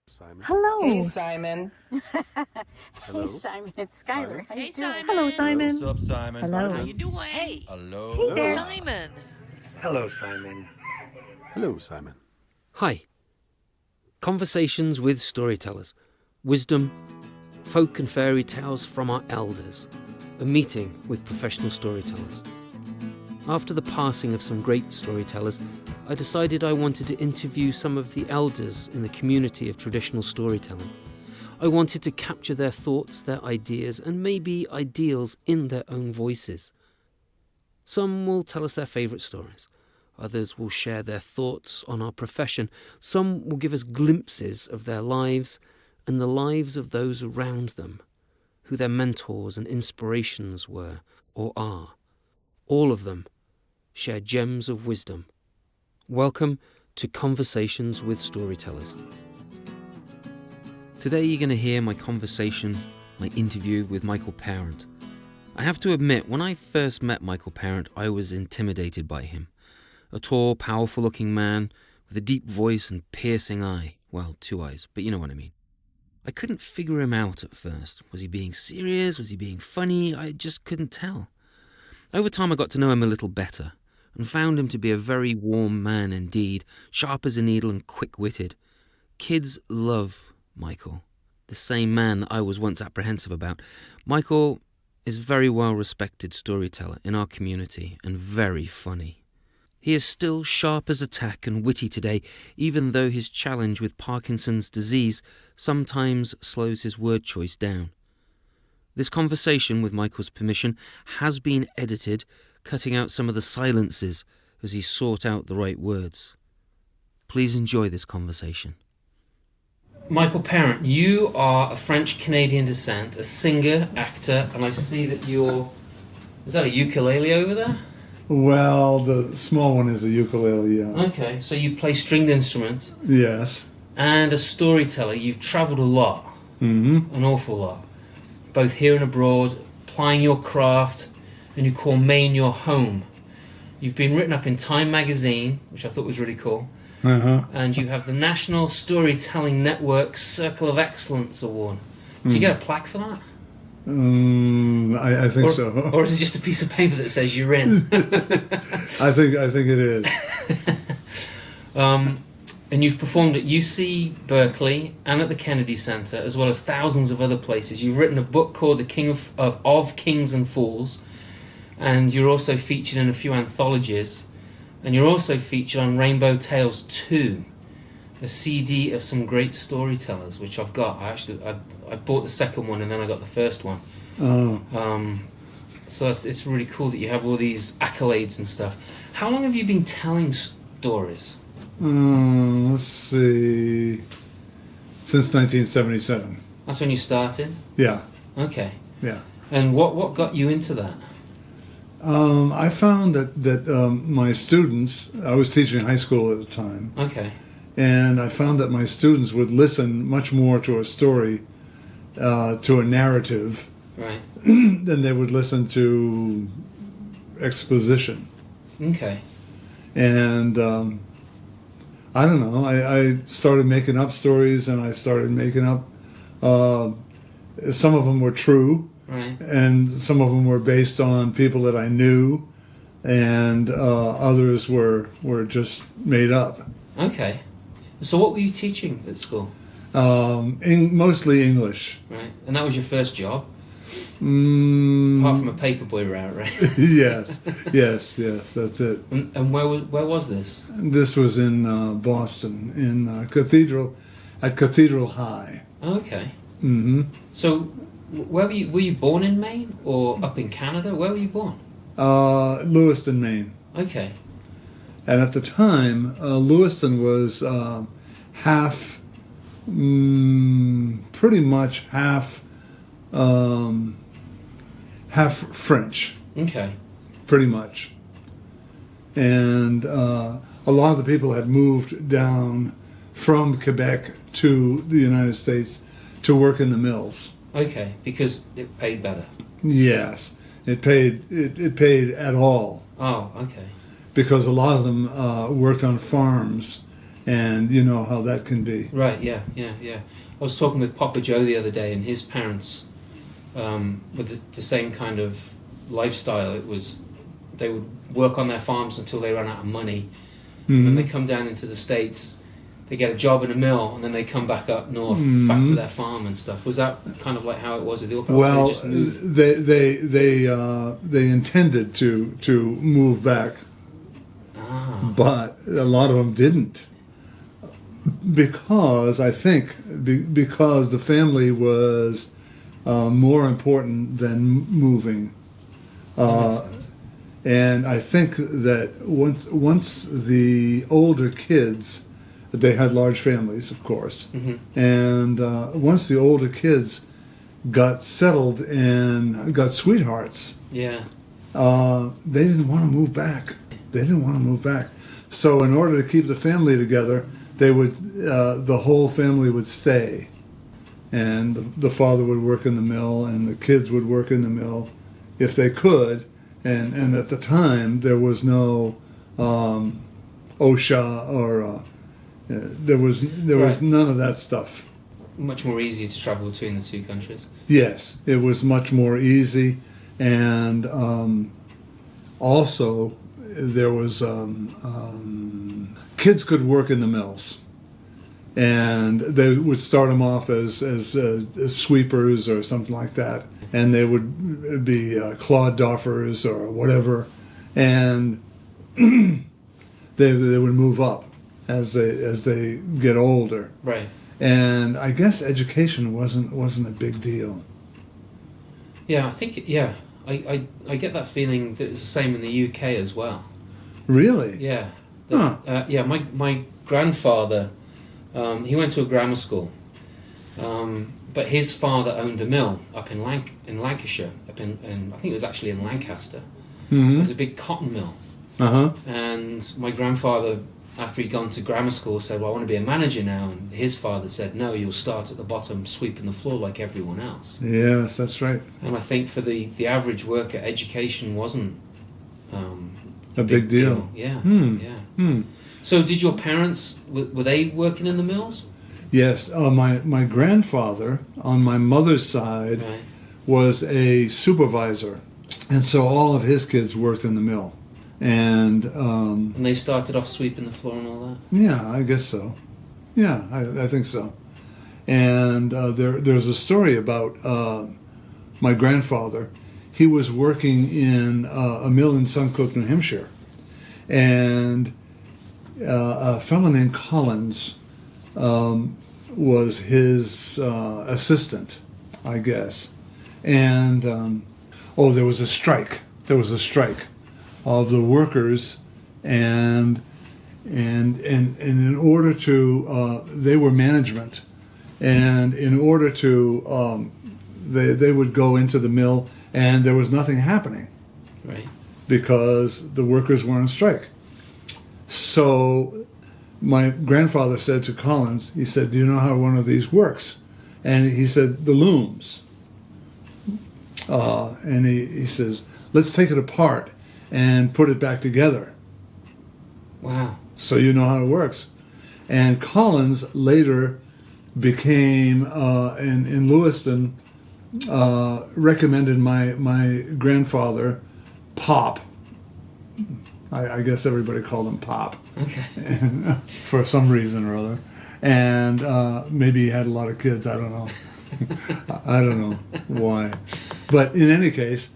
Simon. Hello. Hey, Simon. Hello. Hey, Simon, it's Skylar. Simon? How you Hey, doing? Simon. Hello, Simon. What's up, Simon? Hello. How you doing? Hey, Hello. Hey there. Simon. Hello, Simon. Hello, Simon. Hi. Conversations with storytellers. Wisdom, folk and fairy tales from our elders. A meeting with professional storytellers. After the passing of some great storytellers, I decided I wanted to interview some of the elders in the community of traditional storytelling. I wanted to capture their thoughts, their ideas, and maybe ideals in their own voices. Some will tell us their favourite stories. Others will share their thoughts on our profession. Some will give us glimpses of their lives and the lives of those around them, who their mentors and inspirations were or are. All of them share gems of wisdom. Welcome to Conversations with Storytellers. Today you're going to hear my conversation, my interview with Michael Parent. I have to admit, when I first met Michael Parent, I was intimidated by him. A tall, powerful-looking man with a deep voice and piercing eye. Well, two eyes, but you know what I mean. I couldn't figure him out at first. Was he being serious? Was he being funny? I just couldn't tell. Over time, I got to know him a little better and found him to be a very warm man indeed, sharp as a needle and quick-witted. Kids love Michael, the same man that I was once apprehensive about. Michael is a very well-respected storyteller in our community and very funny. He is still sharp as a tack and witty today, even though his challenge with Parkinson's disease sometimes slows his word choice down. This conversation, with Michael's permission, has been edited, cutting out some of the silences as he sought out the right words. Please enjoy this conversation. Michael Parent, you are a French-Canadian descent, a singer, actor, and I see that you're... Is that a ukulele over there? Well, the small one is a ukulele, yeah. Okay, so you play stringed instruments Yes. and a storyteller. You've travelled a lot, Mm-hmm. an awful lot, both here and abroad, plying your craft, and you call Maine your home. You've been written up in Time magazine, which I thought was really cool, Uh-huh. and you have the National Storytelling Network Circle of Excellence Award. Did you get a plaque for that? I think Or, so. or is it just a piece of paper that says you're in? I think it is. And you've performed at UC Berkeley and at the Kennedy Center, as well as thousands of other places. You've written a book called The King of Kings and Fools, and you're also featured in a few anthologies. And you're also featured on Rainbow Tales 2, a CD of some great storytellers, which I've got. I bought the second one and then I got the first one. Oh. So it's really cool that you have all these accolades and stuff. How long have you been telling stories? Let's see. Since 1977. That's when you started? Yeah. Okay. Yeah. And what got you into that? I found that my students, I was teaching high school at the time, Okay. and I found that my students would listen much more to a story, to a narrative, Right. than they would listen to exposition. Okay. And I don't know, I started making up stories, and I started making up, some of them were true, Right. and some of them were based on people that I knew, and others were just made up. Okay. So what were you teaching at school? Mostly English. Right. And that was your first job? Mm, Apart from a paperboy route, right? yes, yes, that's it. And where was this? This was in Boston, in at Cathedral High. Okay. Mm-hmm. So where were you born in Maine or up in Canada? Where were you born? Lewiston, Maine. Okay. And at the time, Lewiston was half, pretty much half French, Okay. pretty much. And a lot of the people had moved down from Quebec to the United States to work in the mills. Okay, because it paid better. Yes, it paid at all, Oh, okay. because a lot of them worked on farms and you know how that can be. Right, yeah. I was talking with Papa Joe the other day, and his parents, with the same kind of lifestyle. It was, they would work on their farms until they ran out of money, and then they come down into the States, they get a job in a mill, and then they come back up north, back to their farm and stuff. Was that kind of like how it was with your parents? Well, They just moved? they intended to move back, but a lot of them didn't, because I think because the family was more important than moving. And I think that once the older kids, they had large families, of course, and once the older kids got settled and got sweethearts, Yeah. they didn't want to move back. So in order to keep the family together, they would the whole family would stay, and the father would work in the mill, and the kids would work in the mill if they could. And at the time, there was no OSHA or there was Right. none of that stuff. Much more easier to travel between the two countries. Yes, it was much more easy, and also there was kids could work in the mills, and they would start them off as sweepers or something like that, and they would be clod doffers or whatever, and they would move up as they get older. Right. And I guess education wasn't a big deal. Yeah, I think, yeah. I get that feeling that it's the same in the UK as well. Really? Yeah. Huh. Yeah, my grandfather, he went to a grammar school, but his father owned a mill up in Lancashire, up in I think it was actually in Lancaster. It was a big cotton mill. And my grandfather, after he'd gone to grammar school, said, well, I want to be a manager now. And his father said, no, you'll start at the bottom, sweeping the floor like everyone else. Yes, that's right. And I think for the average worker, education wasn't A big deal. Yeah, yeah. So did your parents, were they working in the mills? Yes, my grandfather on my mother's side Right. was a supervisor, and so all of his kids worked in the mill. And And they started off sweeping the floor and all that? yeah, I guess so. Yeah, I think so. And there's a story about my grandfather. He was working in a mill in Suncook, New Hampshire, and a fellow named Collins was his assistant, I guess. And there was a strike. There was a strike of the workers, and in order to they were management, and in order to they would go into the mill, and there was nothing happening Right. because the workers were on strike. So my grandfather said to Collins, he said, do you know how one of these works? And he said, the looms. And he says, let's take it apart and put it back together, Wow. so you know how it works. And Collins later became, in Lewiston, recommended my grandfather, Pop. I guess everybody called him Pop. Okay. For some reason or other. And maybe he had a lot of kids, I don't know. I don't know why. But in any case,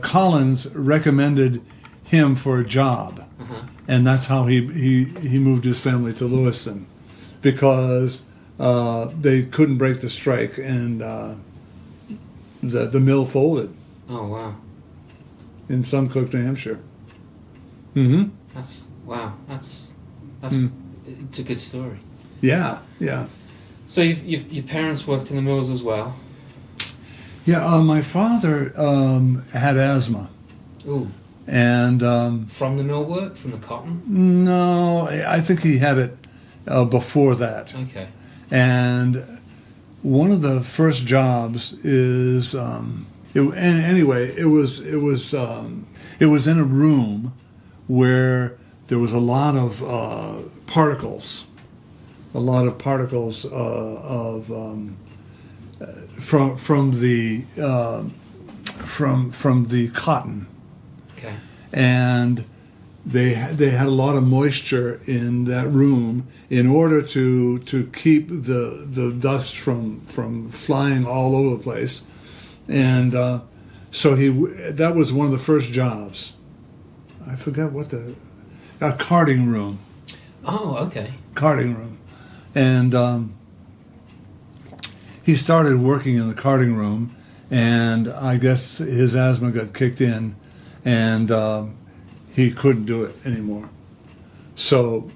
Collins recommended him for a job, and that's how he moved his family to Lewiston, because they couldn't break the strike, and the mill folded Oh, wow. in Suncook, New Hampshire. That's, wow. That's it's a good story. Yeah, yeah. So your parents worked in the mills as well? Yeah, my father had asthma, Ooh. and From the mill work? From the cotton? no, I think he had it before that. Okay. And one of the first jobs is it was in a room where there was a lot of particles, from the cotton, Okay. and they had a lot of moisture in that room in order to keep the dust from flying all over the place, and so that was one of the first jobs. I forgot what a carding room. Oh, okay. Carding room, and he started working in the carding room, and I guess his asthma got kicked in, and he couldn't do it anymore. So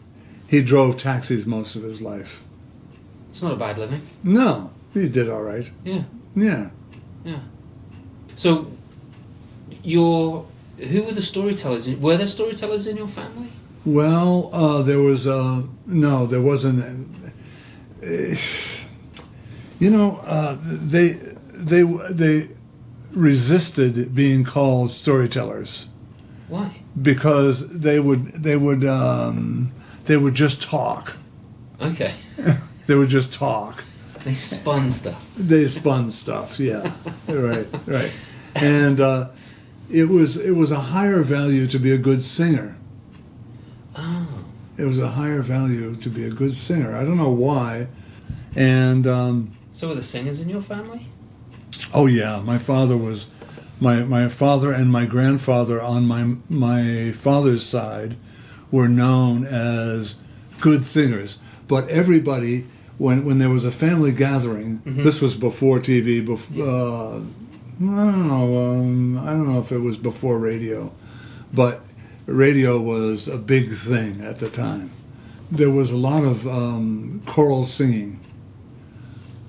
he drove taxis most of his life. It's not a bad living. No, he did all right. Yeah. Yeah. Yeah. So, who were the storytellers? Were there storytellers in your family? Well, there was no, there wasn't. They resisted being called storytellers Why? because they would just talk. Okay. They would just talk. They spun stuff. They spun stuff. Yeah, right. And it was a higher value to be a good singer. Oh. It was a higher value to be a good singer. I don't know why. And So were the singers in your family? oh yeah, my father and my grandfather on my father's side were known as good singers. But everybody, when there was a family gathering, this was before TV. I don't know if it was before radio, but radio was a big thing at the time. There was a lot of choral singing.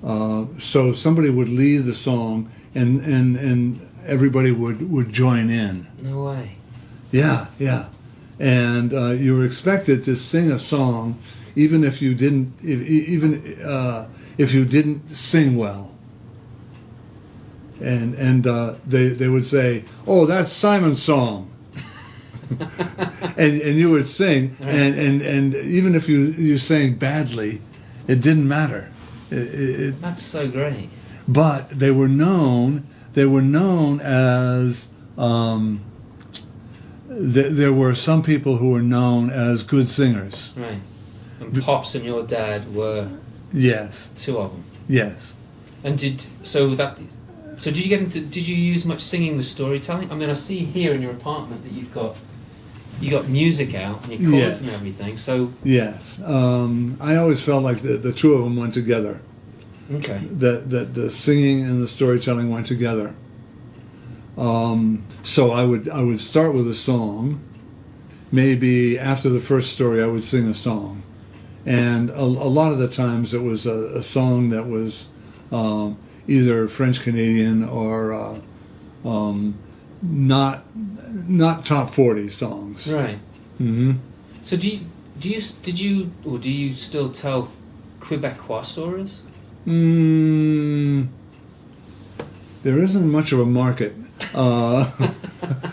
So somebody would lead the song, and everybody would join in. No way. Yeah. And you were expected to sing a song, even if you didn't, if you didn't sing well. And they would say, "Oh, that's Simon's song," and you would sing, Right. and even if you sang badly, it didn't matter. That's so great. But they were known as there were some people who were known as good singers. Right. And Pops and your dad were Yes, two of them. yes. And did you use much singing with storytelling? I mean, I see here in your apartment that you got music out and your chords Yes. and everything. So Yes, I always felt like the two of them went together. okay. That the singing and the storytelling went together. So I would start with a song. Maybe after the first story, I would sing a song, and a lot of the times it was a song that was either French Canadian or not top 40 songs. Right. Mm-hmm. So do you still tell Quebecois stories? There isn't much of a market.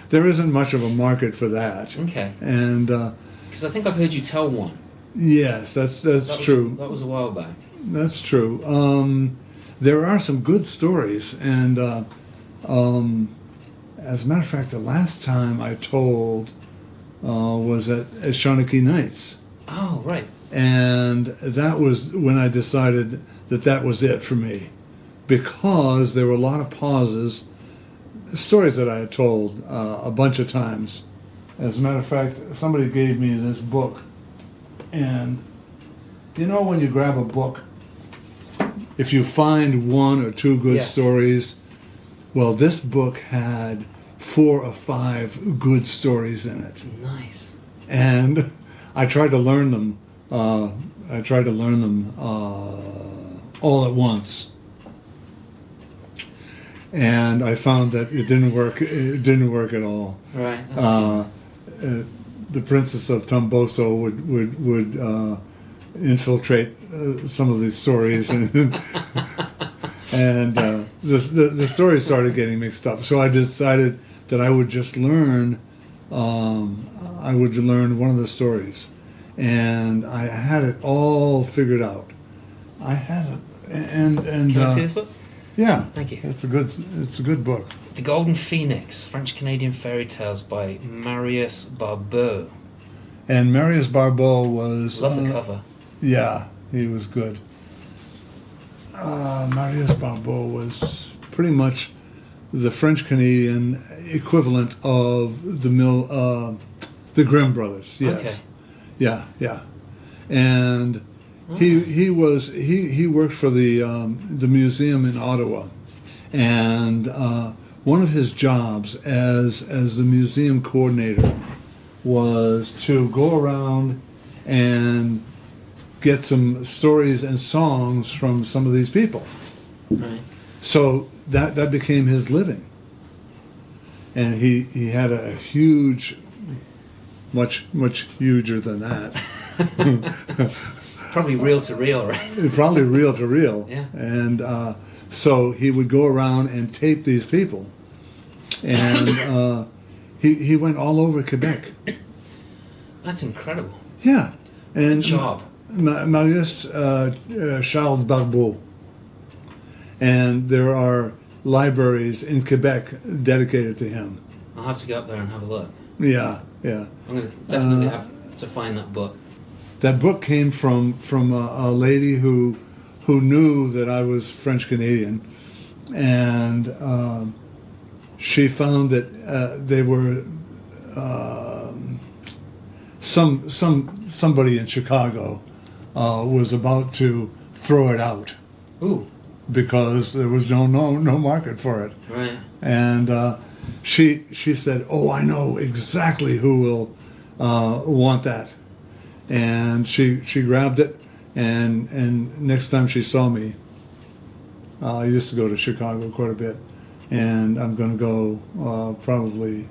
There isn't much of a market for that. Okay. And Because I think I've heard you tell one. yes, that's true. That was a while back. That's true. There are some good stories, and as a matter of fact, the last time I told was at Shawnee Nights, Oh, right. and that was when I decided that was it for me, because there were a lot of pauses, stories that I had told a bunch of times. As a matter of fact, somebody gave me this book, and you know when you grab a book, if you find one or two good Yes. stories, well, this book had 4 or 5 good stories in it, Nice. and I tried to learn them. All at once, and I found that it didn't work. It didn't work at all. Right. That's The Princess of Tomboso would infiltrate some of these stories, and the stories started getting mixed up. So I decided that I would just learn I would learn one of the stories, and I had it all figured out. I had it, and Can I see this book? yeah, Thank you. it's a good book. The Golden Phoenix, French-Canadian Fairy Tales by Marius Barbeau. And Marius Barbeau was Love the cover. yeah, he was good. Marius Barbeau was pretty much the French Canadian equivalent of the Grimm brothers. Yes, Okay. yeah, and he worked for the museum in Ottawa, and one of his jobs as the museum coordinator was to go around and get some stories and songs from some of these people. Right. So that became his living. And he had a huge, much huger than that. Probably reel to reel, right? Probably reel to reel. Yeah. And so he would go around and tape these people. And he went all over Quebec. That's incredible. Yeah. And Good job. Marius Charles Barbeau. And there are libraries in Quebec dedicated to him. I'll have to go up there and have a look. Yeah. I'm going to definitely have to find that book. That book came from a lady who knew that I was French Canadian, and she found that they were somebody in Chicago was about to throw it out Ooh, because there was no market for it. right. And she said, "Oh, I know exactly who will want that." And she grabbed it, and next time she saw me, I used to go to Chicago quite a bit, and I'm going to go probably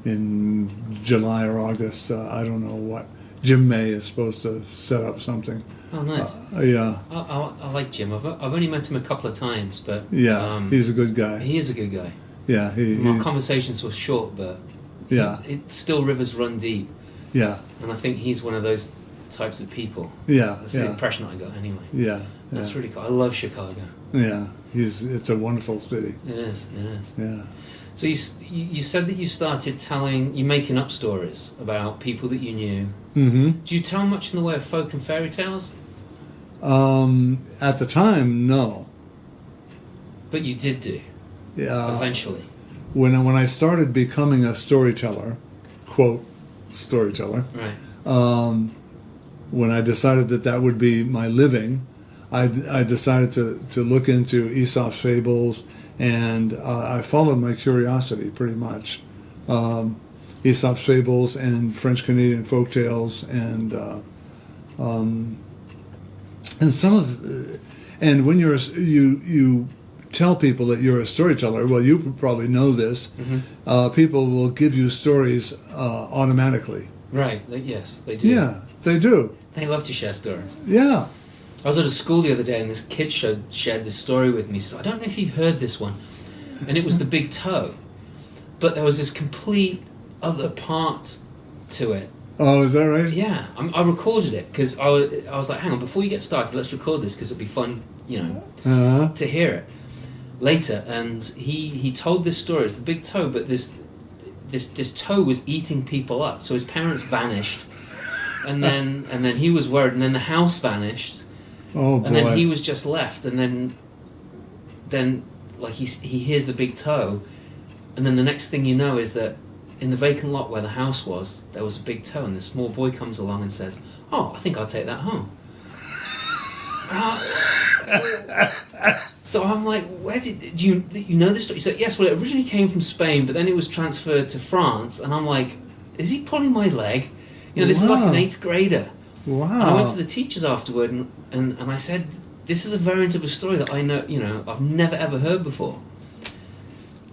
in July or August. I don't know what. Jim May is supposed to set up something. Oh, nice. Yeah, I like Jim. I've only met him a couple of times, but yeah, he's a good guy. he is a good guy. Yeah, Our conversations were short, but yeah, it still rivers run deep, yeah, and I think he's one of those types of people. yeah, That's the yeah, impression I got, anyway. yeah, That's yeah, really cool. I love Chicago. yeah. It's a wonderful city. It is. It is. Yeah. So you said that you started you making up stories about people that you knew. Mm-hmm. Do you tell much in the way of folk and fairy tales? At the time, no. But you did do Yeah. eventually. When I started becoming a storyteller, quote, storyteller, Right. when I decided that would be my living, I decided to look into Aesop's fables, and I followed my curiosity pretty much. Aesop's fables and French Canadian folk tales, and some of, and when you tell people that you're a storyteller, well, you probably know this. Mm-hmm. People will give you stories automatically. Right. Yes, they do. Yeah, they do. They love to share stories. Yeah. I was at a school the other day, and this kid shared this story with me. So I don't know if you've heard this one, and it was the big toe, but there was this complete other part to it. Oh, is that right? Yeah, I recorded it because I was like, hang on, before you get started, let's record this because it'll be fun, Uh-huh. to hear it later. And he told this story. It's the big toe, but this toe was eating people up. So his parents vanished, and then he was worried, and then the house vanished. Oh boy. And then he was just left, and then like he hears the big toe, and then the next thing you know is that in the vacant lot where the house was, there was a big toe, and this small boy comes along and says, "Oh, I think I'll take that home." So I'm like, "Where do you know this story?" He said, "Yes, well, it originally came from Spain, but then it was transferred to France." And I'm like, "Is he pulling my leg? This is like an 8th grader." Wow. And I went to the teachers afterward, and I said, "This is a variant of a story that I know, I've never ever heard before."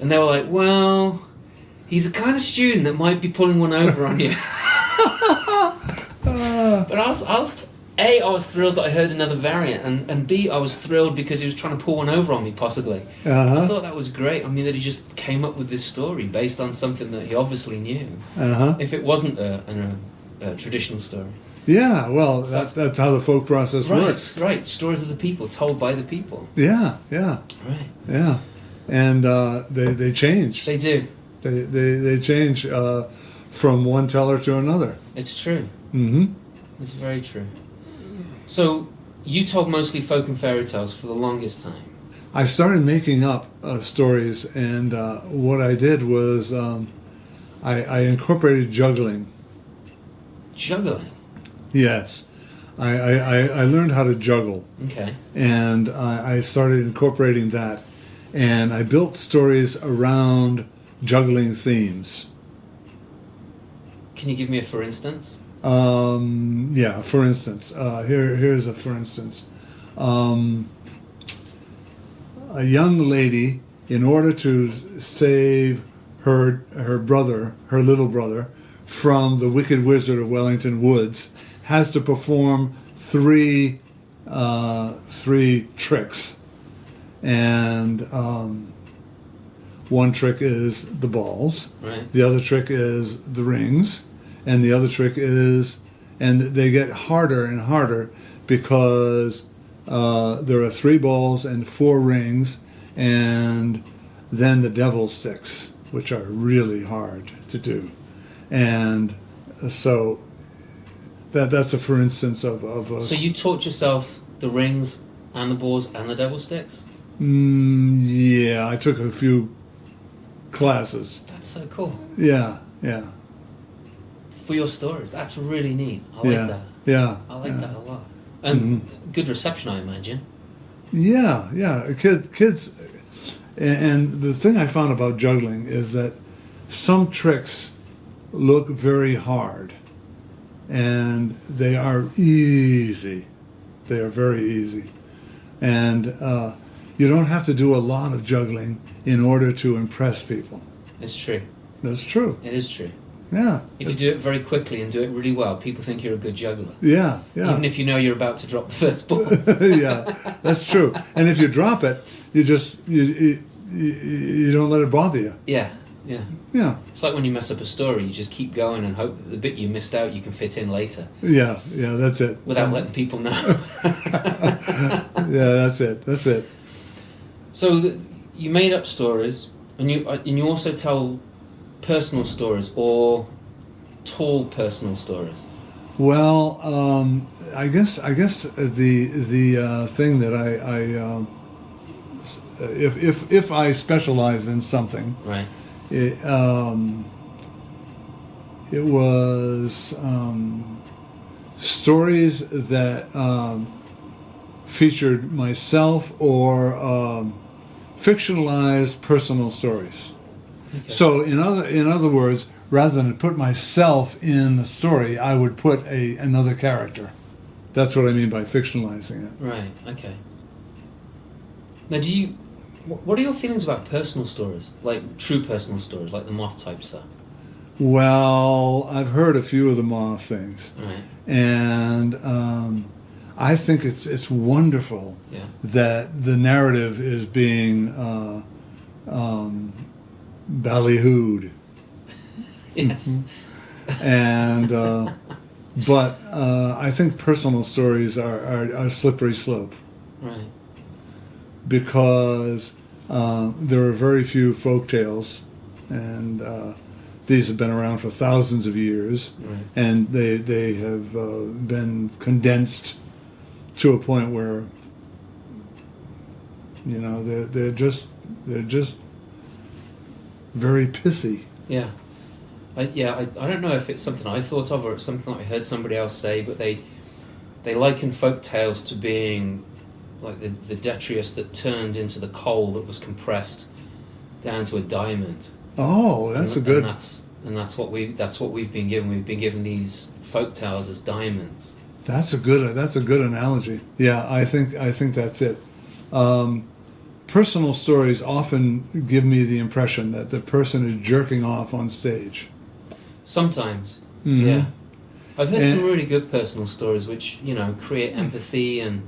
And they were like, "Well, he's a kind of student that might be pulling one over on you." But I A, I was thrilled that I heard another variant, and B, I was thrilled because he was trying to pull one over on me, possibly. I thought that was great. I mean, that he just came up with this story based on something that he obviously knew. If it wasn't a traditional story. Yeah, well, that's how the folk process works. Right, stories of the people, told by the people. Yeah. Right. Yeah, and they change. They do. They change from one teller to another. It's true. Mm-hmm. It's very true. So, you told mostly folk and fairy tales for the longest time. I started making up stories, and what I did was I incorporated juggling. Juggling? Yes. I learned how to juggle. Okay. And I started incorporating that. And I built stories around juggling themes. Can you give me a for instance? Yeah, for instance. Here's a for instance. A young lady, in order to save her little brother, from the Wicked Wizard of Wellington Woods, has to perform three tricks, and one trick is the balls, right. The other trick is the rings, and the other trick is, and they get harder and harder because there are 3 balls and 4 rings, and then the devil sticks, which are really hard to do. And so that's a for instance of a... So you taught yourself the rings and the balls and the devil sticks? Yeah, I took a few classes. That's so cool. Yeah. For your stories, that's really neat. I like that. Yeah. I like that a lot. And good reception, I imagine. Yeah. Kids, and the thing I found about juggling is that some tricks look very hard, and they are easy. They are very easy, and you don't have to do a lot of juggling in order to impress people. It's true. That's true. It is true. Yeah. If you do it very quickly and do it really well, people think you're a good juggler. Yeah. Even if you know you're about to drop the first ball. Yeah, that's true. And if you drop it, you just you don't let it bother you. Yeah. It's like when you mess up a story, you just keep going and hope that the bit you missed out you can fit in later. Yeah, that's it. Without letting people know. Yeah, that's it. So you made up stories, and you also tell personal stories or tall personal stories. Well, I guess the thing that I if I specialize in something, right. It was stories that featured myself or fictionalized personal stories. Okay. So in other words, rather than put myself in the story, I would put another character. That's what I mean by fictionalizing it. Right. Okay. Now, what are your feelings about personal stories, like true personal stories, like the moth type stuff? Well, I've heard a few of the moth things, right. And I think it's wonderful that the narrative is being ballyhooed. Yes. And but I think personal stories are a slippery slope. Right. Because there are very few folk tales, and these have been around for thousands of years, right. And they have been condensed to a point where they're just very pithy. Yeah. I don't know if it's something I thought of or it's something that I heard somebody else say, but they liken folk tales to being like the detritus that turned into the coal that was compressed down to a diamond. Oh, that's a good. And that's what we've been given. We've been given these folk tales as diamonds. That's a good analogy. Yeah, I think that's it. Personal stories often give me the impression that the person is jerking off on stage. Sometimes, mm-hmm. Yeah. I've heard some really good personal stories which, create empathy and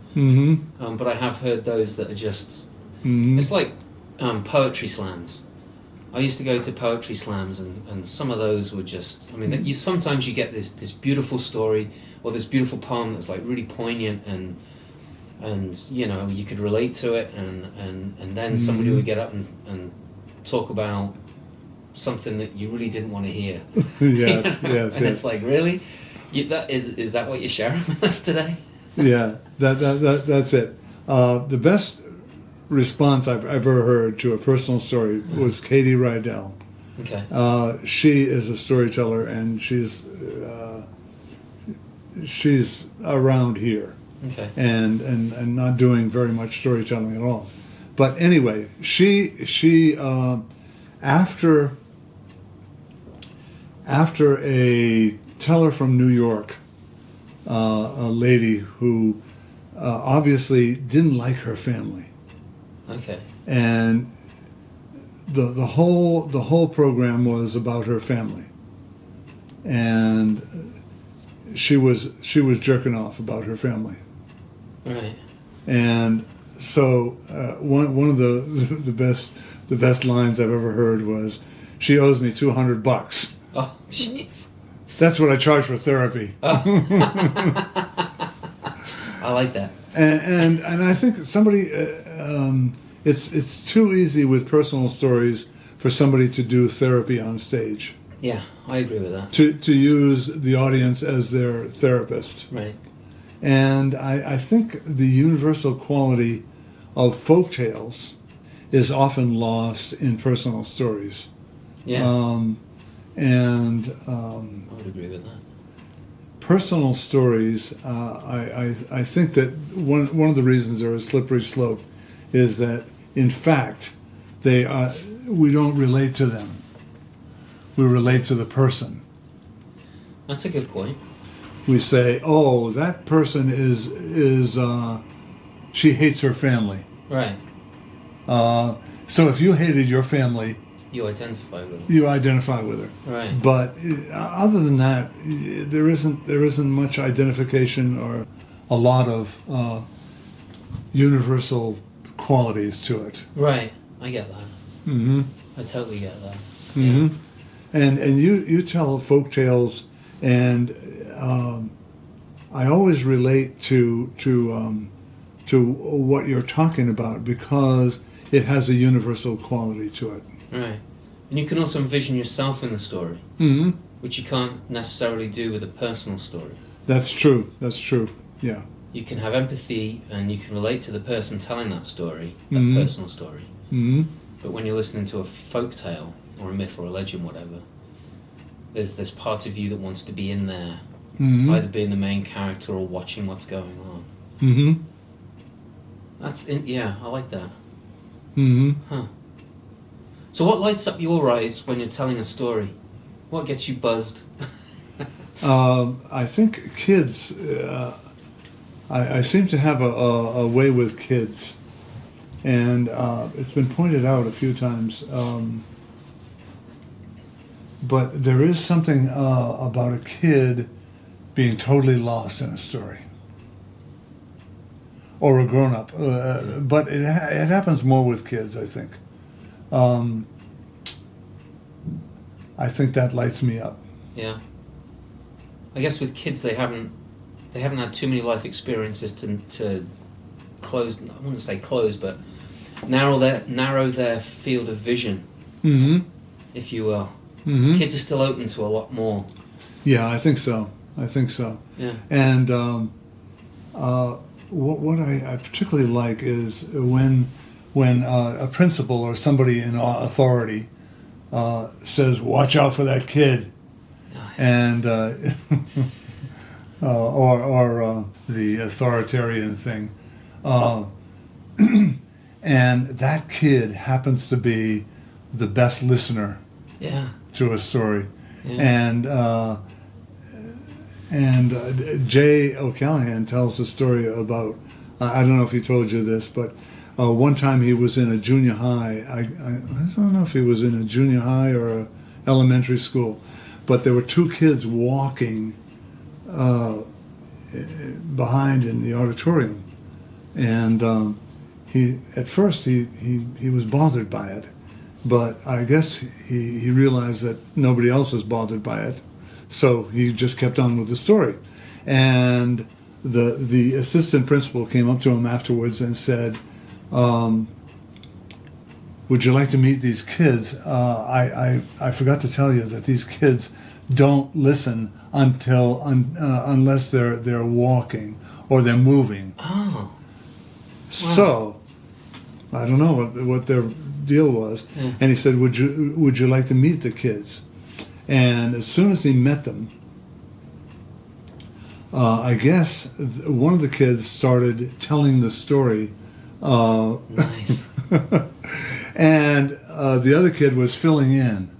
but I have heard those that are just it's like poetry slams. I used to go to poetry slams and some of those were just sometimes you get this beautiful story or this beautiful poem that's like really poignant and you could relate to it and then somebody would get up and talk about something that you really didn't want to hear. Yes. It's like, really? Is that what you're sharing with us today? Yeah, that's it. The best response I've ever heard to a personal story was Katie Rydell. Okay. She is a storyteller, and she's around here. Okay. And not doing very much storytelling at all. But anyway, she after a teller from New York, a lady who obviously didn't like her family. Okay. And the whole program was about her family, and she was jerking off about her family. Right. And so one of the best lines I've ever heard was, "She owes me $200." Oh, jeez. That's what I charge for therapy. Oh. I like that. And I think somebody, it's too easy with personal stories for somebody to do therapy on stage. Yeah, I agree with that. To use the audience as their therapist. Right. And I think the universal quality of folk tales is often lost in personal stories. Yeah. I would agree with that. Personal stories, I think that one of the reasons they're a slippery slope is that, in fact, we don't relate to them. We relate to the person. That's a good point. We say, "Oh, that person is she hates her family." Right. So if you hated your family, You identify with it. you identify with her. Right. But other than that, there isn't much identification or a lot of universal qualities to it. Right. I get that. Mm-hmm. I totally get that. Mm-hmm. Yeah. And you tell folk tales, and I always relate to what you're talking about because it has a universal quality to it. Right. And you can also envision yourself in the story, Mm-hmm. which you can't necessarily do with a personal story. That's true. Yeah. You can have empathy and you can relate to the person telling that story, that Mhm. personal story. Mm-hmm. But when you're listening to a folk tale or a myth or a legend, whatever, there's this part of you that wants to be in there, Mm-hmm. either being the main character or watching what's going on. Mm-hmm. Yeah, I like that. Mm-hmm. Huh. So what lights up your eyes when you're telling a story? What gets you buzzed? I think kids. I seem to have a way with kids, and it's been pointed out a few times. But there is something about a kid being totally lost in a story, or a grown-up. But it happens more with kids, I think. I think that lights me up. Yeah. I guess with kids they haven't had too many life experiences to close. I wouldn't say close, but narrow their field of vision, Mm-hmm. if you will. Mm-hmm. Kids are still open to a lot more. Yeah, I think so. Yeah. And what I particularly like is when a principal or somebody in authority says, "Watch out for that kid," and or the authoritarian thing, and that kid happens to be the best listener Yeah. to a story, Yeah. and Jay O'Callahan tells a story about, I don't know if he told you this, but one time he was in a junior high. I don't know if he was in a junior high or a elementary school, but there were two kids walking behind in the auditorium, and he at first he was bothered by it, but I guess he realized that nobody else was bothered by it, so he just kept on with the story. And the assistant principal came up to him afterwards and said, would you like to meet these kids? I forgot to tell you that these kids don't listen unless they're walking or they're moving. Oh. So I don't know what their deal was. Yeah. And he said, would you like to meet the kids? And as soon as he met them, I guess one of the kids started telling the story. Nice. And the other kid was filling in.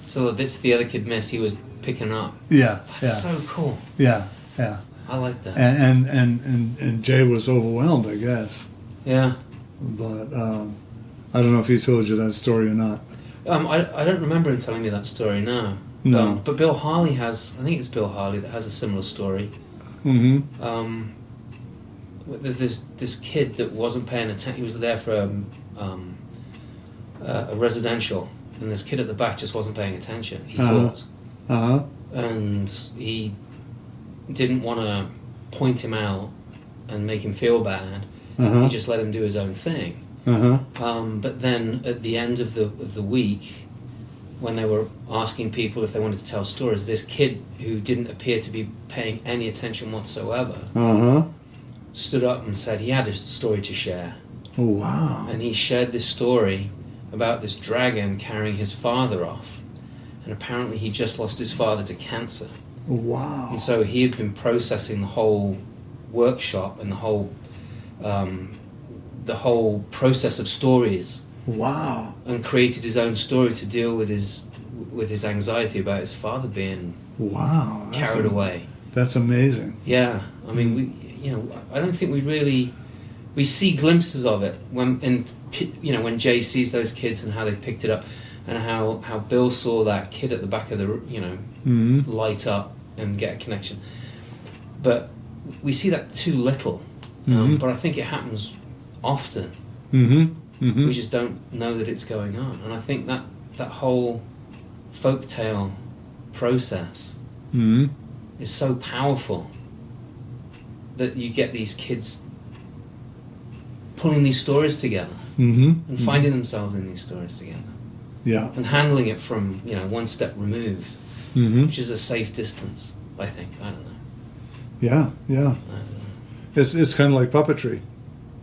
So the bits the other kid missed, he was picking up. Yeah, That's so cool. yeah. I like that. And Jay was overwhelmed, I guess. Yeah. But I don't know if he told you that story or not. I don't remember him telling me that story, no. No. But Bill Harley has, I think it's Bill Harley that has a similar story. Mm-hmm. There's this kid that wasn't paying attention. He was there for a residential, and this kid at the back just wasn't paying attention. He thought, and he didn't want to point him out and make him feel bad. He just let him do his own thing. But then at the end of the week, when they were asking people if they wanted to tell stories, this kid who didn't appear to be paying any attention whatsoever stood up and said he had a story to share. Oh, wow. And he shared this story about this dragon carrying his father off. And apparently he just lost his father to cancer. Wow. And so he had been processing the whole workshop and the whole process of stories. Wow. And created his own story to deal with his anxiety about his father being carried away. That's amazing. Yeah, I mean, I don't think we see glimpses of it when Jay sees those kids and how they picked it up, and how Bill saw that kid at the back of the light up and get a connection. But we see that too little. But I think it happens often. We just don't know that it's going on, and I think that whole folktale process is so powerful that you get these kids pulling these stories together and finding themselves in these stories together. Yeah. And handling it from one step removed, which is a safe distance. I think. I don't know. Yeah. I don't know. It's kind of like puppetry.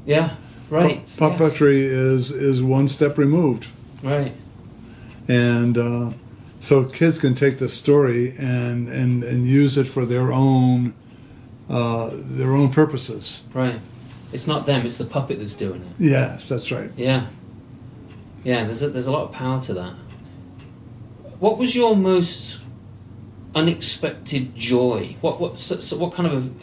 Yeah. Right. Puppetry is one step removed. Right. And so kids can take the story and use it for their own purposes. Right. It's not them, it's the puppet that's doing it. Yes, that's right. Yeah. Yeah, there's a lot of power to that. What was your most unexpected joy? What kind of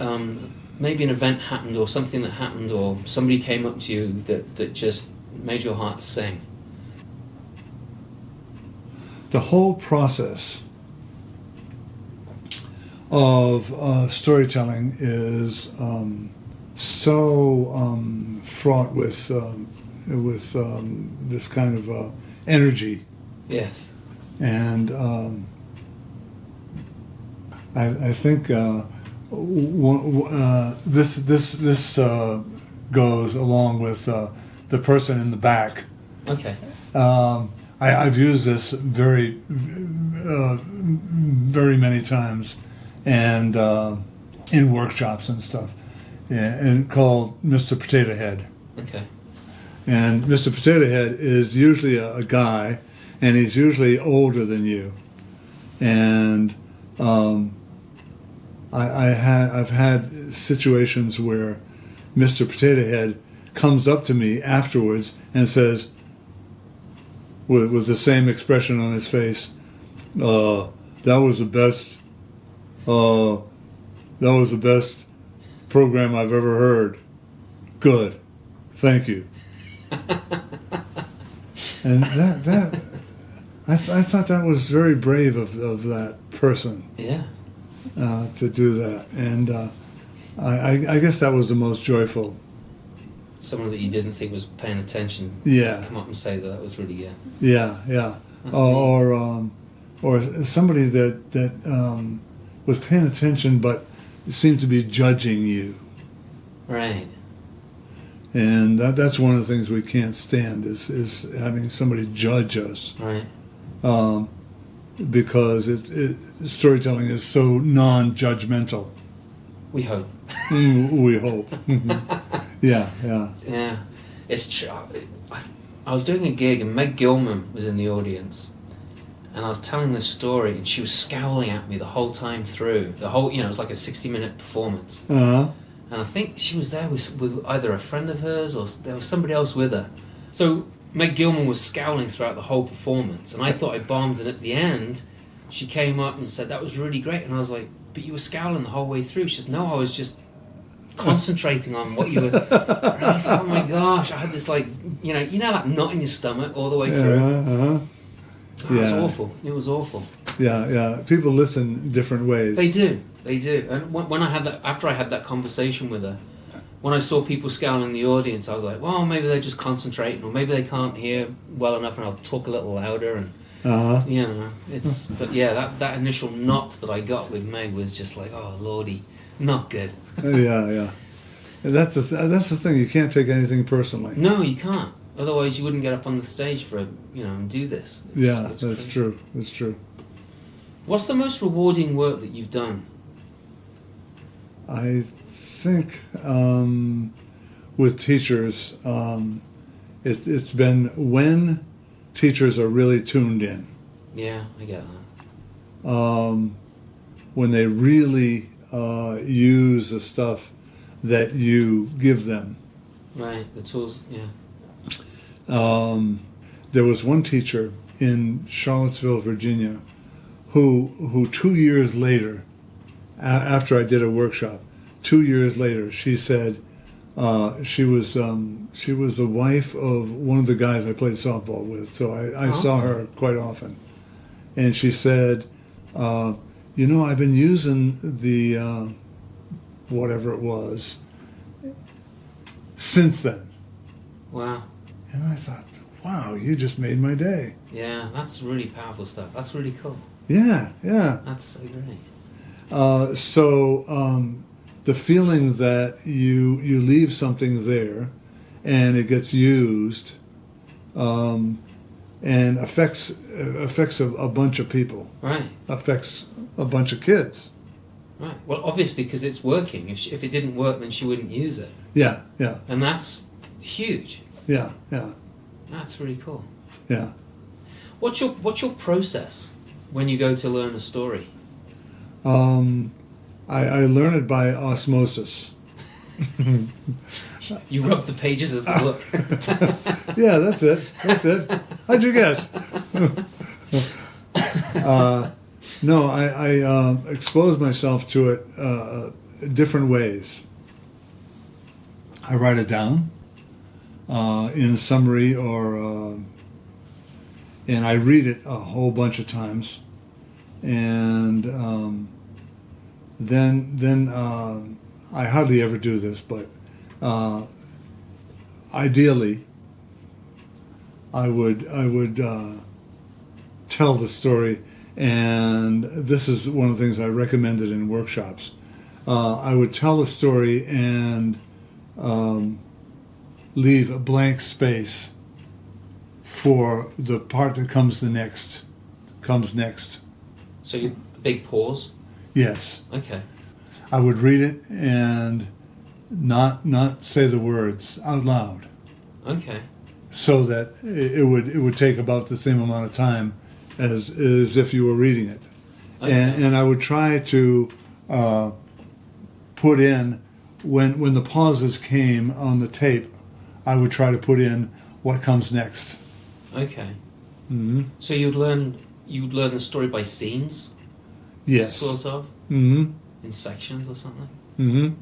maybe an event happened, or something that happened, or somebody came up to you that just made your heart sing? The whole process of storytelling is so fraught with this kind of energy. Yes. And I think this goes along with the person in the back. Okay. I've used this very many times, and in workshops and stuff, and called Mr. Potato Head. Okay. And Mr. Potato Head is usually a guy, and he's usually older than you. And I've had situations where Mr. Potato Head comes up to me afterwards and says, with the same expression on his face, that was the best program I've ever heard. Good, thank you. And I thought that was very brave of that person. Yeah. to do that. And I guess that was the most joyful. Someone that you didn't think was paying attention. Yeah. Come up and say that was really Yeah. That's Or somebody that was paying attention but seemed to be judging you. right. And that's one of the things we can't stand is having somebody judge us. Right. Because storytelling is so non-judgmental. We hope. We hope. Yeah. Yeah. It's true. I was doing a gig and Meg Gilman was in the audience, and I was telling this story, and she was scowling at me the whole time through. It was like a 60-minute performance. Uh-huh. And I think she was there with either a friend of hers or there was somebody else with her. So Meg Gilman was scowling throughout the whole performance, and I thought I bombed, and at the end, she came up and said, "That was really great." And I was like, "But you were scowling the whole way through." She said, "No, I was just concentrating on what you were..." And I was like, "Oh my gosh," I had this you know that knot in your stomach all the way through. Uh-huh. It was awful. It was awful. Yeah. People listen different ways. They do. And when after I had that conversation with her, when I saw people scowling in the audience, I was like, well, maybe they're just concentrating, or maybe they can't hear well enough, and I'll talk a little louder. And but yeah, that initial knot that I got with Meg was just like, oh lordy, not good. Yeah. That's the thing. You can't take anything personally. No, you can't. Otherwise, you wouldn't get up on the stage and do this. That's crazy. true. That's true. What's the most rewarding work that you've done? I think with teachers, it's been when teachers are really tuned in. Yeah, I get that. When they really use the stuff that you give them. Right, the tools, yeah. There was one teacher in Charlottesville, Virginia, who 2 years later, after I did a workshop, 2 years later, she said she was the wife of one of the guys I played softball with, so I saw her quite often, and she said, I've been using the whatever it was since then. Wow. And I thought, wow, you just made my day. Yeah, that's really powerful stuff. That's really cool. Yeah. That's so great. The feeling that you leave something there and it gets used and affects a bunch of people. Right. Affects a bunch of kids. Right. Well, obviously, because it's working. If it didn't work, then she wouldn't use it. Yeah. And that's huge. Yeah. That's really cool. Yeah. What's your process when you go to learn a story? I learn it by osmosis. You rub the pages of the book. Yeah, that's it. How'd you guess? No, I expose myself to it different ways. I write it down in summary, and I read it a whole bunch of times, and then I hardly ever do this, but ideally, I would tell the story, and this is one of the things I recommended in workshops. I would tell the story and leave a blank space for the part that comes next. So you big pause. Yes. Okay. I would read it and not say the words out loud. Okay. So that it would take about the same amount of time as if you were reading it. Okay. And I would try to put in when the pauses came on the tape, I would try to put in what comes next. Okay. Mm-hmm. So you would learn the story by scenes. Yes. Sort of. Mm-hmm. In sections or something. Mm-hmm.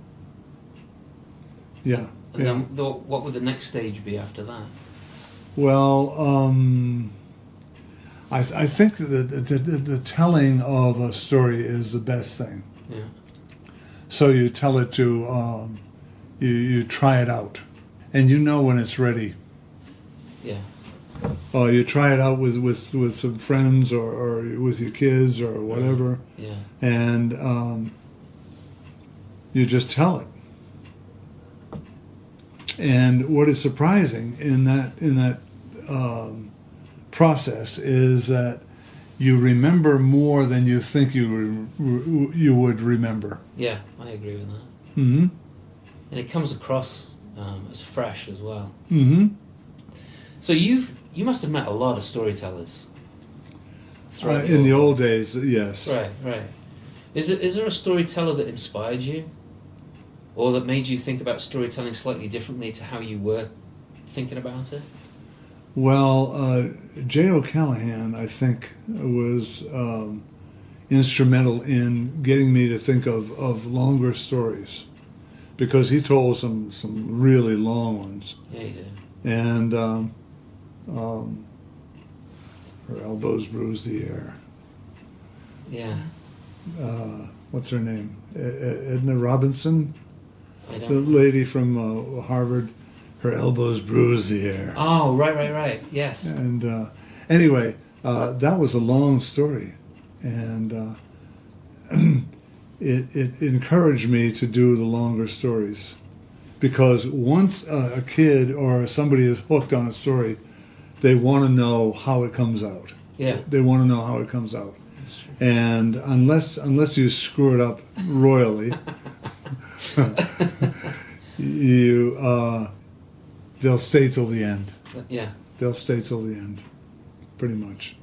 Yeah. And then what would the next stage be after that? Well, I think that the telling of a story is the best thing. Yeah. So you tell it to, you try it out, and you know when it's ready. Yeah. You try it out with some friends or with your kids or whatever, Yeah. and you just tell it. And what is surprising in that process is that you remember more than you think you would remember. Yeah, I agree with that. Mm-hmm. And it comes across as fresh as well. Mm-hmm. So you must have met a lot of storytellers. throughout In the your- old days, yes. Right, right. Is there a storyteller that inspired you, or that made you think about storytelling slightly differently to how you were thinking about it? Well, J. O'Callahan, I think, was instrumental in getting me to think of longer stories, because he told some really long ones. Yeah, you did. And her elbows bruised the air. Yeah, What's her name? Edna Robinson, I the don't. lady from Harvard. Her elbows bruised the air. Oh, right. Yes. And anyway, that was a long story, and it encouraged me to do the longer stories, because once a kid or somebody is hooked on a story, they want to know how it comes out. Yeah. They want to know how it comes out, That's true. and unless you screw it up royally, they'll stay till the end. Yeah. They'll stay till the end, pretty much.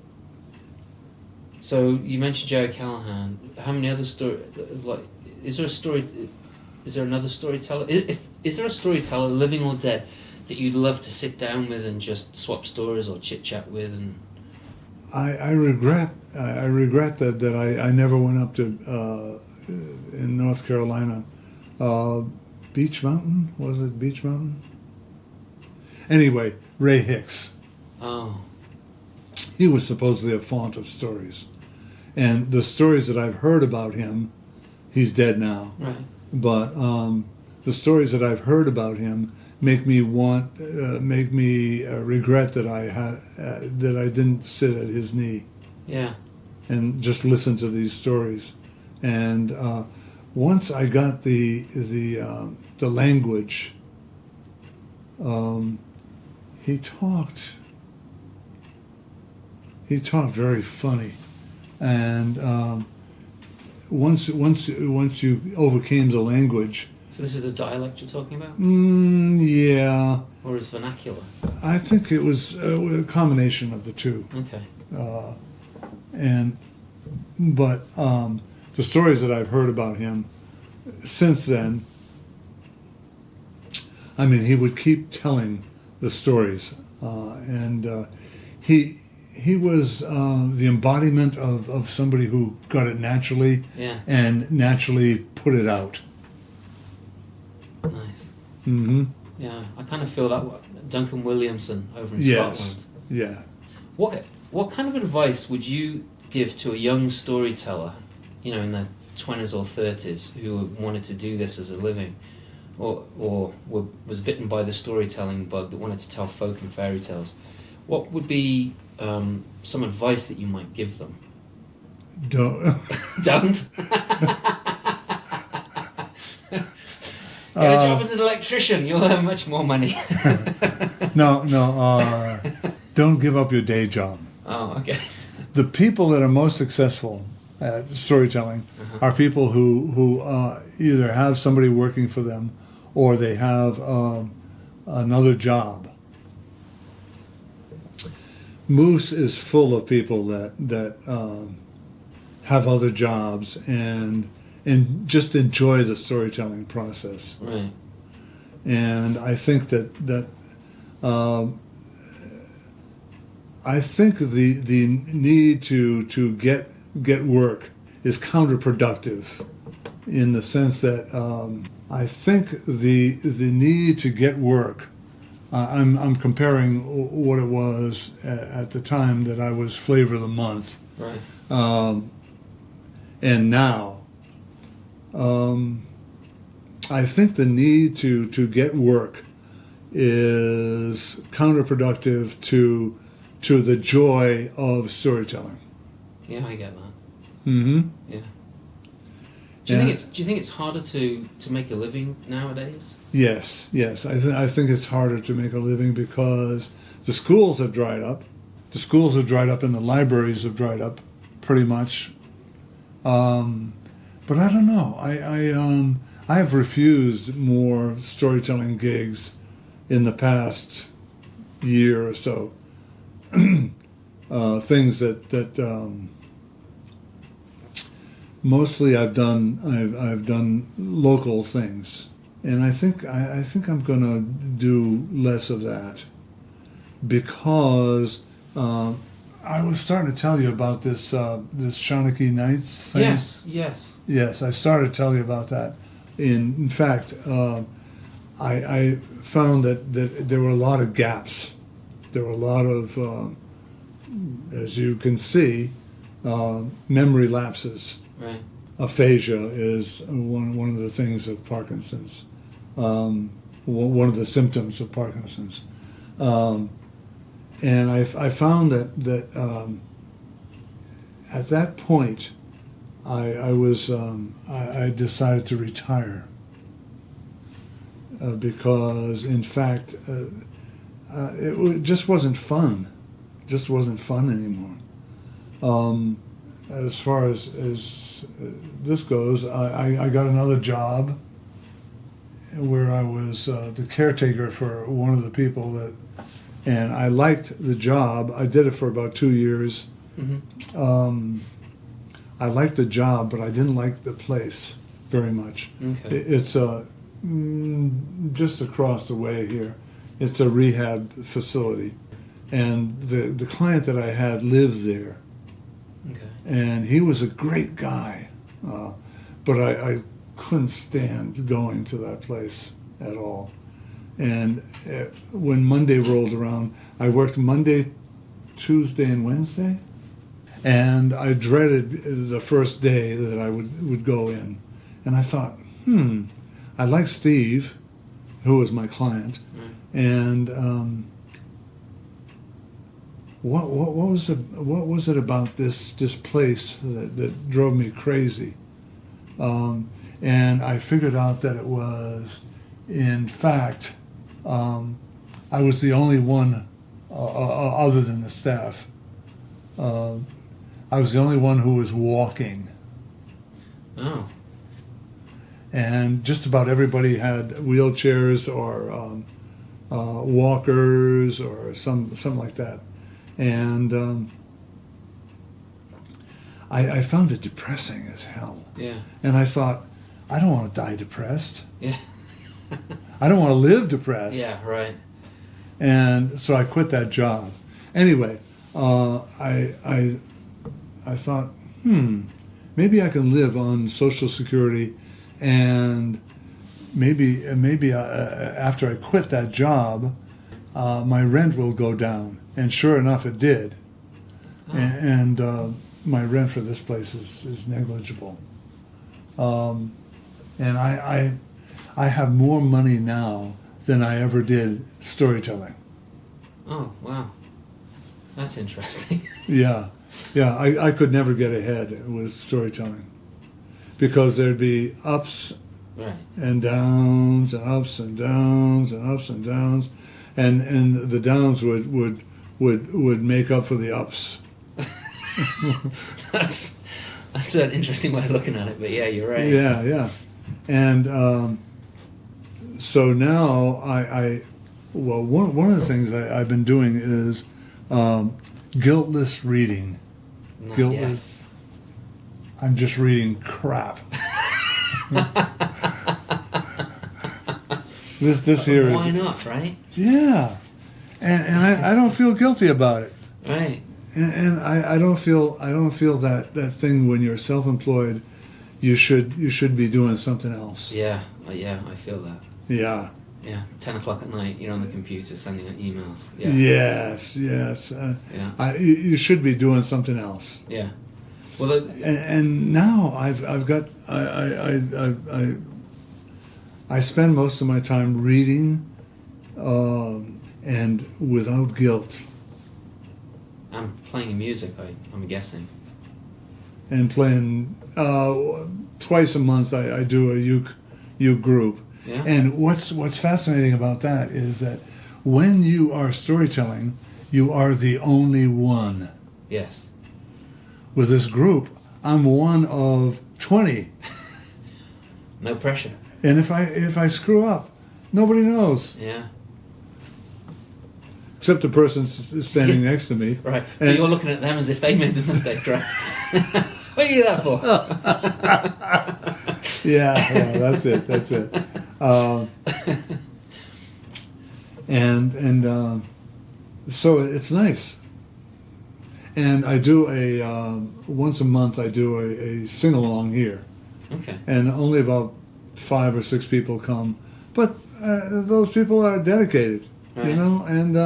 So you mentioned Jerry Callahan. How many other is there a story? Is there another storyteller? Is there a storyteller, living or dead, that you'd love to sit down with and just swap stories or chit chat with? And I regret that I never went up to in North Carolina, Beach Mountain, was it Beach Mountain? Anyway, Ray Hicks. oh, He was supposedly a font of stories, and the stories that I've heard about him, he's dead now. right. But the stories that I've heard about him make me regret that I didn't sit at his knee Yeah. and just listen to these stories. And once I got the language, he talked very funny, and once you overcame the language, So this is the dialect you're talking about, yeah, or is vernacular? I think it was a combination of the two. Okay. But the stories that I've heard about him since then, I mean, he would keep telling the stories, and he was the embodiment of somebody who got it naturally Yeah. and naturally put it out. Nice. Mm-hmm. Yeah, I kind of feel that way. Duncan Williamson over in Yes. Scotland. Yeah. What kind of advice would you give to a young storyteller, in their 20s or 30s, who wanted to do this as a living, or was bitten by the storytelling bug that wanted to tell folk and fairy tales? What would be some advice that you might give them? Don't. Don't. Get a job as an electrician. You'll earn much more money. No. Don't give up your day job. Oh, okay. The people that are most successful at storytelling are people who either have somebody working for them, or they have another job. Moose is full of people that have other jobs and just enjoy the storytelling process. Right. And I think that the need to get work is counterproductive, in the sense that I think the need to get work. I'm comparing what it was at the time that I was Flavor of the Month, Right. and now. I think the need to get work is counterproductive to the joy of storytelling. Yeah, I get that. Mm-hmm. Yeah. Do you think it's harder to make a living nowadays? Yes. I think it's harder to make a living because the schools have dried up. The schools have dried up and the libraries have dried up, pretty much. But I don't know. I have refused more storytelling gigs in the past year or so. Things that mostly I've done local things, and I think I'm gonna do less of that because I was starting to tell you about this Shawnee Nights thing. Yes, I started to tell you about that. In fact, I found that there were a lot of gaps. There were a lot of, as you can see, memory lapses. Right. Aphasia is one of the things of Parkinson's, one of the symptoms of Parkinson's. And I found that at that point, I decided to retire because, in fact, just wasn't fun. Just wasn't fun anymore. As far as this goes, I got another job where I was the caretaker for one of the people and I liked the job. I did it for about 2 years. Mm-hmm. I liked the job, but I didn't like the place very much. Okay. It's just across the way here. It's a rehab facility, and the client that I had lives there. Okay. And he was a great guy, but I couldn't stand going to that place at all. And when Monday rolled around, I worked Monday, Tuesday, and Wednesday, and I dreaded the first day that I would go in. And I thought, I like Steve, who was my client, and what was it about this place that drove me crazy? And I figured out that it was, in fact, I was the only one other than the staff. I was the only one who was walking. Oh. And just about everybody had wheelchairs or walkers or something like that. And I found it depressing as hell. Yeah. And I thought, I don't want to die depressed. Yeah. I don't want to live depressed. Yeah, right. And so I quit that job. Anyway, I thought, maybe I can live on Social Security, and maybe after I quit that job, my rent will go down. And sure enough, it did. Oh. And my rent for this place is negligible. And I have more money now than I ever did storytelling. Oh, wow. That's interesting. Yeah, I could never get ahead with storytelling because there'd be ups Right. and downs and ups and downs and ups and downs, and the downs would make up for the ups. That's an interesting way of looking at it, but yeah, you're right. Yeah. And so now one of the things I've been doing is guiltless reading. Guiltless. Yes. I'm just reading crap. This here is. Why not, right? Yeah, and I don't feel guilty about it. Right. And I don't feel that thing when you're self-employed, you should be doing something else. Yeah, I feel that. Yeah. Yeah, 10 o'clock at night, you're on the computer sending out emails. Yeah. Yes. Yeah. You should be doing something else. Yeah. Well, And now I've got I spend most of my time reading, and without guilt, I'm playing music, I'm guessing. and playing twice a month. I do a uke group, Yeah. and what's fascinating about that is that when you are storytelling, you are the only one. Yes. With this group, I'm one of 20. No pressure. And if I screw up, nobody knows Yeah. except the person standing next to me. Right. But And- you're looking at them as if they made the mistake, right? What are you that for? Yeah, that's it. So it's nice. And I do once a month I do a sing along here, Okay. and only about 5 or 6 people come, but those people are dedicated, you Right. know, and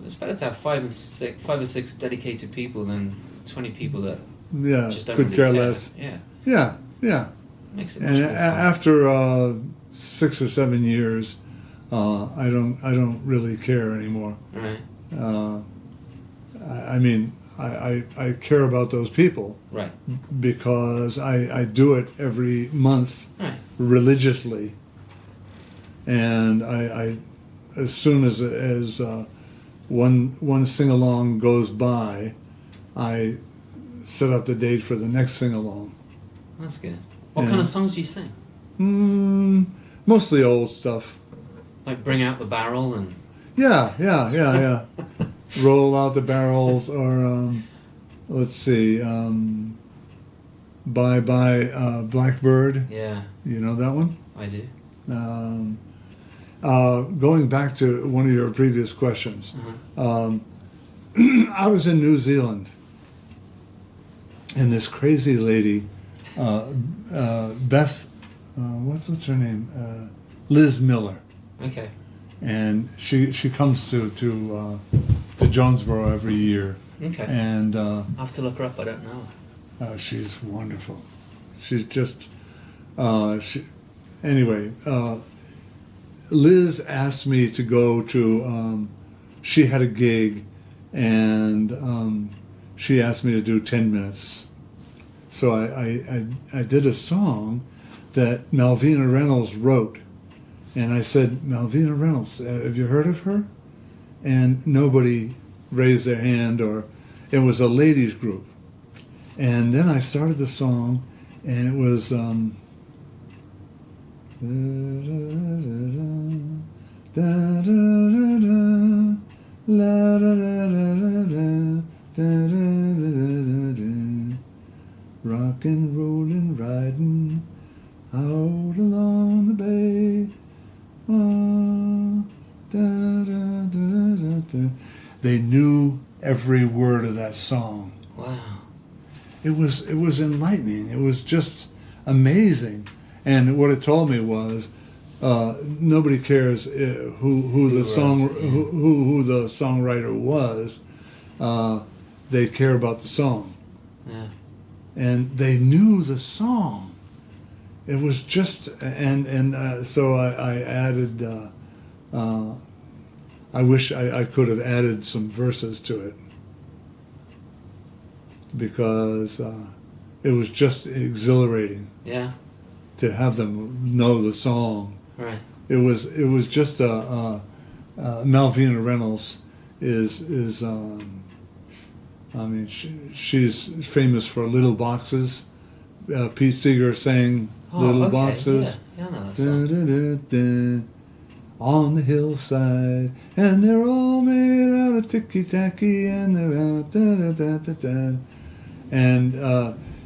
It's better to have 5 or 6 dedicated people than 20 people that yeah, just don't could really care care. less. Yeah. Yeah. Makes it much And more fun. after 6 or 7 years, I don't really care anymore. Right. I mean, I care about those people Right. because I do it every month Right. religiously, and I as soon as one sing along goes by, I set up the date for the next sing along. That's good. What Yeah. kind of songs do you sing? Mostly old stuff. Like Bring Out the Barrel and... Yeah. Roll out the barrels, or let's see, Bye Bye Blackbird. Yeah, You know that one? I do. Going back to one of your previous questions, Uh-huh. I was in New Zealand, and this crazy lady, Beth, what's her name? Liz Miller, Okay. and she comes to Jonesboro every year, Okay. and I'll have to look her up. I don't know. she's wonderful. She's just anyway. Liz asked me to go to. She had a gig, and she asked me to do 10 minutes. So I did a song that Malvina Reynolds wrote, and I said, Malvina Reynolds, have you heard of her? And nobody raised their hand, or it was a ladies group. And then I started the song, and it was rockin', rollin', riding out along the bay. They knew every word of that song. Wow. It was enlightening. It was just amazing. And what it told me was, nobody cares who the songwriter was. They care about the song, Yeah. and they knew the song. It was just so I added. I wish I could have added some verses to it, because it was just exhilarating Yeah. to have them know the song. Right. It was just Malvina Reynolds is I mean, she's famous for Little Boxes. Pete Seeger sang Little okay. Boxes. Yeah, I know that song. Da-da-da-da, on the hillside, and they're all made out of ticky-tacky, and they're out da-da-da-da-da. And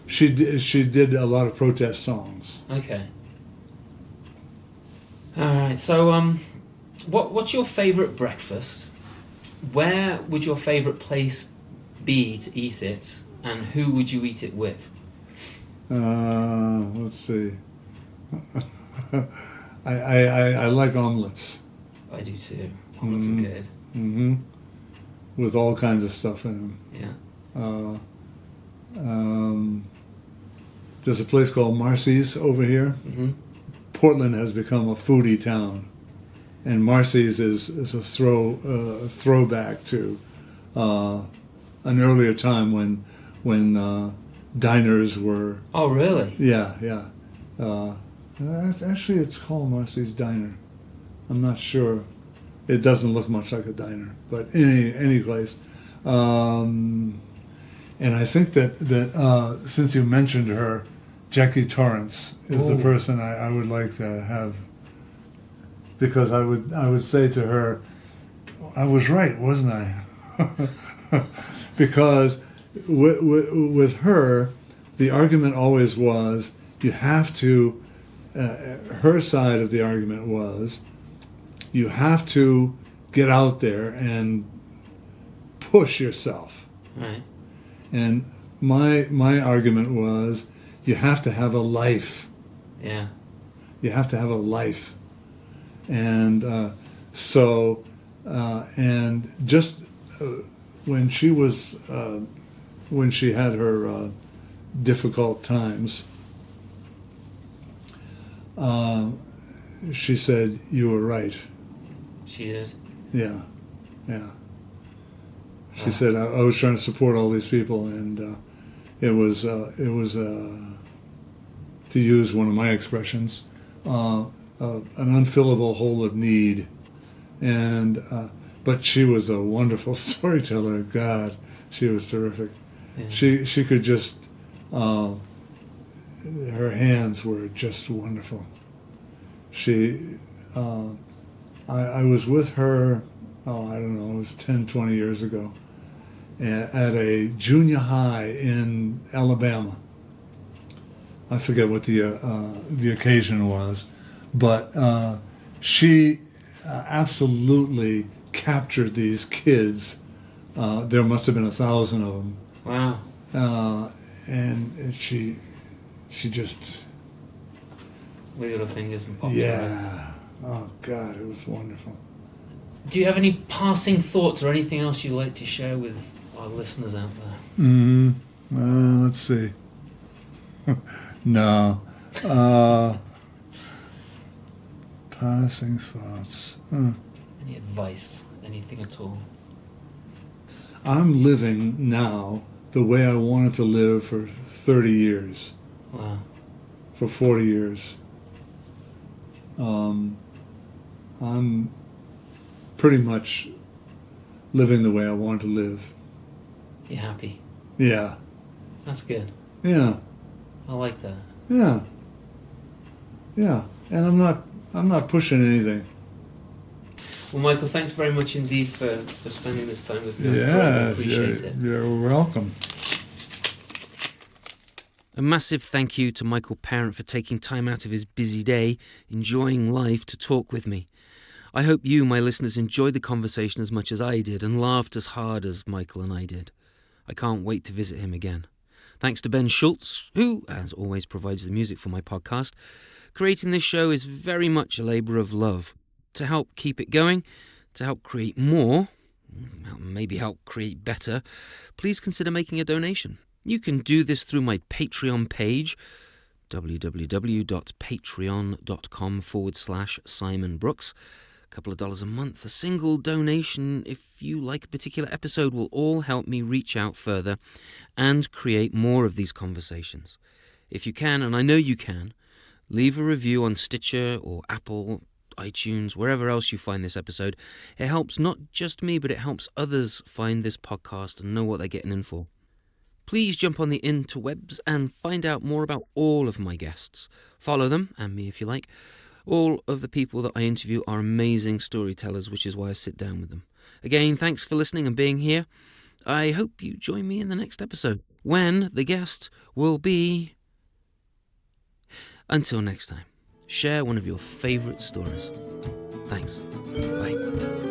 she did a lot of protest songs. Okay. All right. So, what's your favorite breakfast? Where would your favorite place be to eat it, and who would you eat it with? Let's see. I like omelets. I do too. Omelets are good. Mm-hmm. With all kinds of stuff in them. Yeah. There's a place called Marcy's over here. Mm-hmm. Portland has become a foodie town, and Marcy's is a throwback to an earlier time when diners were. Oh, really? Yeah. Actually, it's called Marcy's Diner. I'm not sure. It doesn't look much like a diner, but any place. And I think that since you mentioned her, Jackie Torrance is the person I would like to have, because I would say to her, I was right, wasn't I? Because with her, the argument always was you have to. Her side of the argument was you have to get out there and push yourself. Right. And my argument was you have to have a life. Yeah. You have to have a life. And and just when she was when she had her difficult times, she said, "You were right." She did. Yeah. She said, I was trying to support all these people, and it was to use one of my expressions, an unfillable hole of need. And but she was a wonderful storyteller. God, she was terrific. Yeah. She could just, her hands were just wonderful. I was with her, I don't know, it was 10, 20 years ago, at a junior high in Alabama. I forget what the occasion was, but she absolutely captured these kids. There must have been 1,000 of them. Wow. And she just... Wiggled her fingers and popped her Yeah. Oh, God, it was wonderful. Do you have any passing thoughts or anything else you'd like to share with our listeners out there? Let's see. No. Passing thoughts. Any advice? Anything at all? I'm living now the way I wanted to live for 30 years. Wow. For 40 years. I'm pretty much living the way I want to live. You're happy? Yeah. That's good. Yeah. I like that. Yeah. Yeah. And I'm not pushing anything. Well, Michael, thanks very much indeed for spending this time with me. Yeah, I appreciate it. You're welcome. A massive thank you to Michael Parent for taking time out of his busy day, enjoying life, to talk with me. I hope you, my listeners, enjoyed the conversation as much as I did and laughed as hard as Michael and I did. I can't wait to visit him again. Thanks to Ben Schultz, who, as always, provides the music for my podcast. Creating this show is very much a labour of love. To help keep it going, to help create more, maybe help create better, please consider making a donation. You can do this through my Patreon page, www.patreon.com/Simon Brooks. A couple of dollars a month, a single donation, if you like a particular episode, will all help me reach out further and create more of these conversations. If you can, and I know you can, leave a review on Stitcher or Apple, iTunes, wherever else you find this episode. It helps not just me, but it helps others find this podcast and know what they're getting in for. Please jump on the interwebs and find out more about all of my guests. Follow them, and me if you like. All of the people that I interview are amazing storytellers, which is why I sit down with them. Again, thanks for listening and being here. I hope you join me in the next episode, when the guest will be... Until next time, share one of your favourite stories. Thanks. Bye.